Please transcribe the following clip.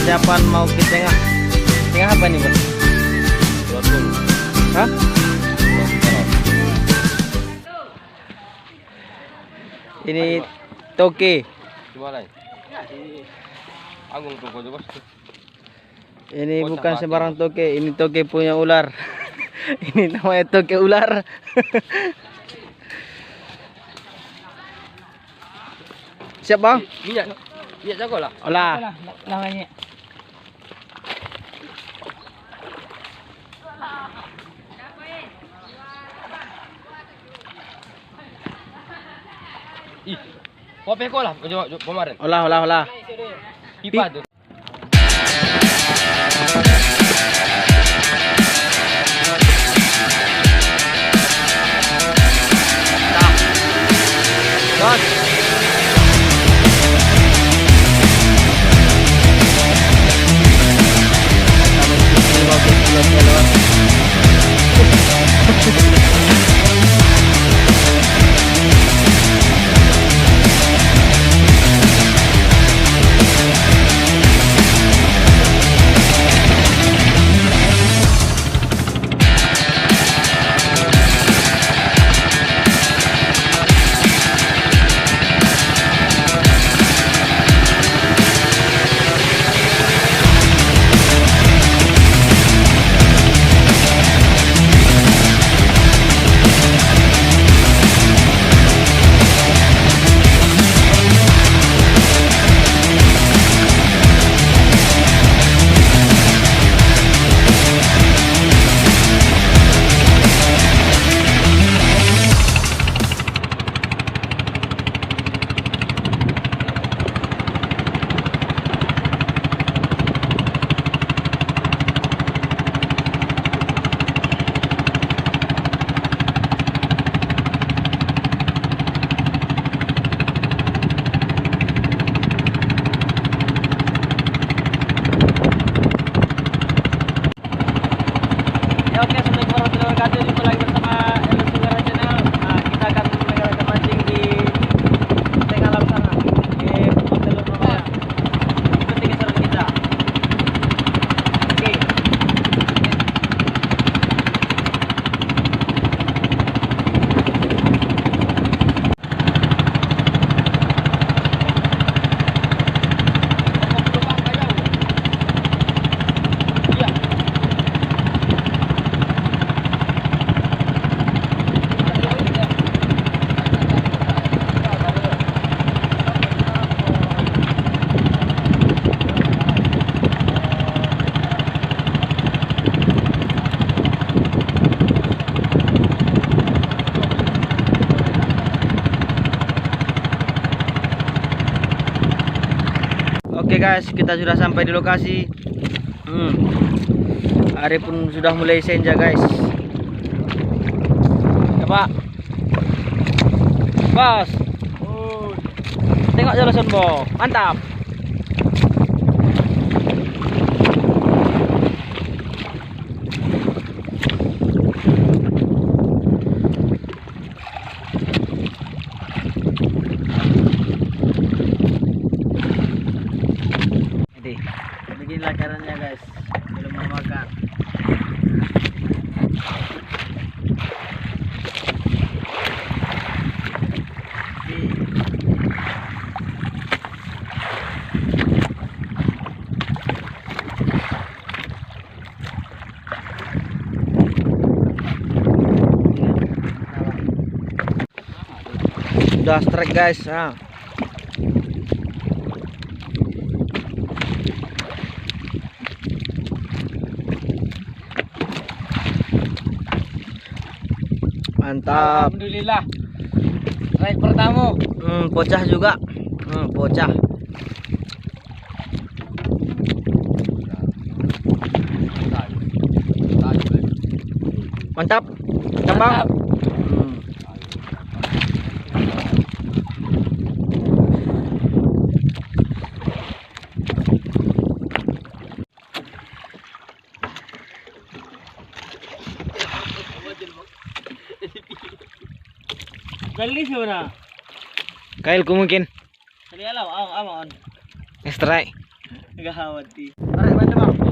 persiapan mau ke tengah. Tengah apa nih, Bang? Hah? Ini toke. Ini bukan sembarang toke, ini toke punya ular. Ini namanya toke ular. Siap, Bang? Iya jago lah. Olah. Namanya. Ih, kopi kok lah kemarin. Olah. Pipa tuh. Bos. Oke, assalamualaikum warahmatullahi wabarakatuh. Jumpa lagi bersama Serunya channel. Nah, kita akan mengerjakan mancing di tengah laut sana. Di telur namanya. Ikuti keseruan kita. Oke. Oke guys, kita sudah sampai di lokasi. Hari pun sudah mulai senja guys. Ya Pak. Bos. Tengok jalan Sonbo. Mantap. Beginilah caranya guys, belum mau makan. Sudah strike guys. Nah. Mantap. Alhamdulillah. Strike pertama. Pocah juga. Pocah. Mantap. Bang. Kali sebenarnya. Kail ku mungkin. Kali alam, aman. Strike. Gawat di. Tarik bantu bang.